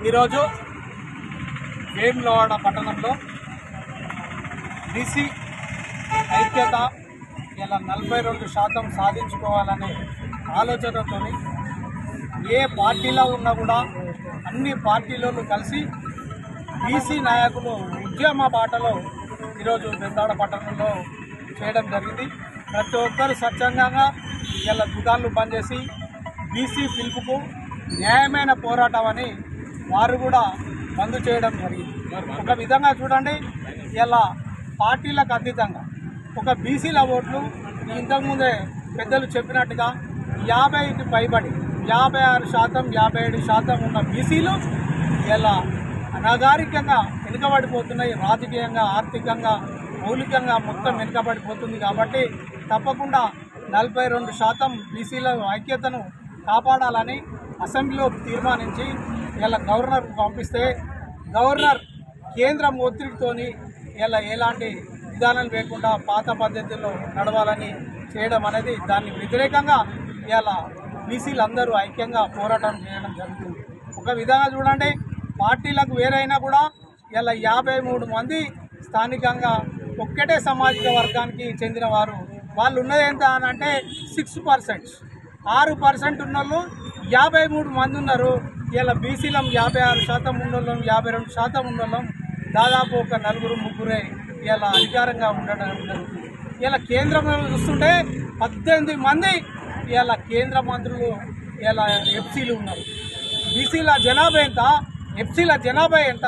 ఈరోజు వేములవాడ పట్టణంలో బీసీ ఐక్యత ఇలా 42% సాధించుకోవాలనే ఆలోచనతో ఏ పార్టీలో ఉన్నా కూడా అన్ని పార్టీలను కలిసి బీసీ నాయకులు ఉద్యమ బాటలో ఈరోజు వేములవాడ పట్టణంలో చేయడం జరిగింది. ప్రతి ఒక్కరు స్వచ్ఛందంగా ఇలా దుకాణాలు బంద్ చేసి బీసీ పిలుపుకు న్యాయమైన పోరాటం అని వారు కూడా బంద్ చేయడం జరిగింది. ఒక విధంగా చూడండి, ఇలా పార్టీలకు అతీతంగా ఒక బీసీల ఓట్లు ఇంతకుముందే పెద్దలు చెప్పినట్టుగా 50కి పైబడి 56%, 57% ఉన్న బీసీలు ఇలా అనాగరికంగా వెనుకబడిపోతున్నాయి. రాజకీయంగా, ఆర్థికంగా, మౌలికంగా మొత్తం వెనుకబడిపోతుంది. కాబట్టి తప్పకుండా 42% బీసీల ఐక్యతను కాపాడాలని అసెంబ్లీలో తీర్మానించి ఇలా గవర్నర్కు పంపిస్తే గవర్నర్ కేంద్రం ఒత్తిడితోని ఇలా ఎలాంటి విధానం లేకుండా పాత పద్ధతుల్లో నడవాలని చేయడం అనేది దాన్ని వ్యతిరేకంగా ఇలా బీసీలు అందరూ ఐక్యంగా పోరాటం చేయడం జరుగుతుంది. ఒక విధంగా చూడండి, పార్టీలకు వేరైనా కూడా ఇలా 53 మంది స్థానికంగా ఒక్కటే సామాజిక వర్గానికి చెందిన వారు. వాళ్ళు ఉన్నది ఎంత అని అంటే 6%. 6% ఉన్నోళ్ళు 53 మంది ఉన్నారు. ఇలా బీసీలం 56% ఉన్నోళ్ళం, 52% ఉన్నోళ్ళం, దాదాపు ఒక 4-3 ఇలా అధికారంగా ఉండడం జరుగుతుంది. ఇలా కేంద్రంలో చూస్తుంటే 18 మంది ఇలా కేంద్ర మంత్రులు ఇలా ఎఫ్సీలు ఉన్నారు. బీసీల జనాభా ఎంత, ఎఫ్సీల జనాభా ఎంత,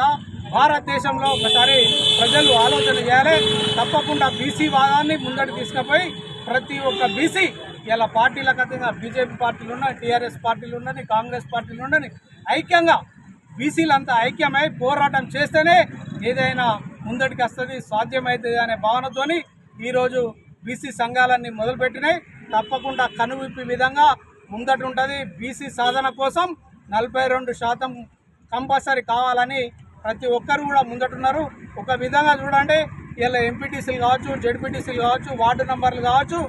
భారతదేశంలో ఒకసారి ప్రజలు ఆలోచన చేయాలి. తప్పకుండా బీసీ వాదాన్ని ముందడి తీసుకుపోయి ప్రతి ఒక్క బీసీ ఇలా పార్టీలకు అతీతంగా బీజేపీ పార్టీలు ఉన్నాయి, టీఆర్ఎస్ పార్టీలు ఉన్నది, కాంగ్రెస్ పార్టీలు ఉన్నది, ఐక్యంగా బీసీలంతా ఐక్యమై పోరాటం చేస్తేనే ఏదైనా ముందటికి వస్తుంది, సాధ్యమవుతుంది అనే భావనతోని ఈరోజు బీసీ సంఘాలన్నీ మొదలుపెట్టినాయి. తప్పకుండా కనువిప్పి విధంగా ముందటి ఉంటుంది. బీసీ సాధన కోసం 42% కంపల్సరీ కావాలని ప్రతి ఒక్కరు కూడా ముందటున్నారు. ఒక విధంగా చూడండి, ఇలా ఎంపీటీసీలు కావచ్చు, జెడ్పీటీసీలు కావచ్చు, వార్డు నంబర్లు కావచ్చు,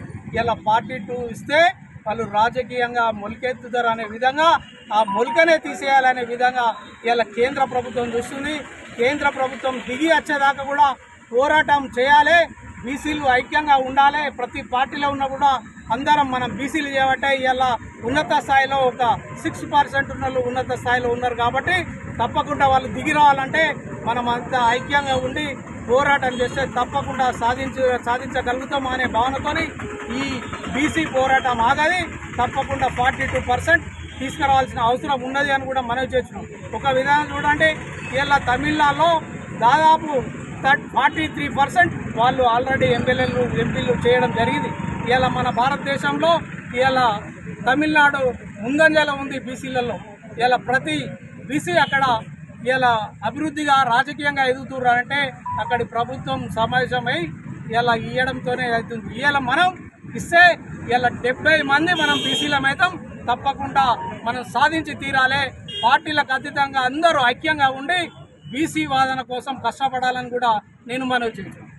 ఇలా 42 ఇస్తే వాళ్ళు రాజకీయంగా మొలికెత్తుతారు అనే విధంగా ఆ మొలికనే తీసేయాలనే విధంగా ఇలా కేంద్ర ప్రభుత్వం చూస్తుంది. కేంద్ర ప్రభుత్వం దిగి వచ్చేదాకా కూడా పోరాటం చేయాలి. బీసీలు ఐక్యంగా ఉండాలి. ప్రతి పార్టీలో ఉన్నా కూడా అందరం మనం బీసీలు చేయబట్టే ఇలా ఉన్నత స్థాయిలో ఒక 6% ఉన్న వాళ్ళు ఉన్నత స్థాయిలో ఉన్నారు. కాబట్టి తప్పకుండా వాళ్ళు దిగి రావాలంటే మనం అంతా ఐక్యంగా ఉండి పోరాటం చేస్తే తప్పకుండా సాధించగలుగుతాం అనే భావనతోని ఈ బీసీ పోరాటం ఆగది. తప్పకుండా 42% తీసుకురావాల్సిన అవసరం ఉన్నది అని కూడా మనవి చేస్తున్నాం. ఒక విధానం చూడండి, ఇలా తమిళనాడులో దాదాపు 43% వాళ్ళు ఆల్రెడీ ఎంపీలు చేయడం జరిగింది. ఇలా మన భారతదేశంలో ఇలా తమిళనాడు ముందంజలో ఉంది బీసీలలో. ఇలా ప్రతి బీసీ అక్కడ ఇలా అభివృద్ధిగా రాజకీయంగా ఎదుగుతున్నారంటే అక్కడి ప్రభుత్వం సమావేశమై ఇలా ఇవ్వడంతోనే అవుతుంది. ఇలా మనం ఇస్తే ఇలా 70 మంది మనం బీసీలమైతాం. తప్పకుండా మనం సాధించి తీరాలి. పార్టీలకు అతీతంగా అందరూ ఐక్యంగా ఉండి బీసీ వాదన కోసం కష్టపడాలని కూడా నేను మనవి చేస్తున్నాను.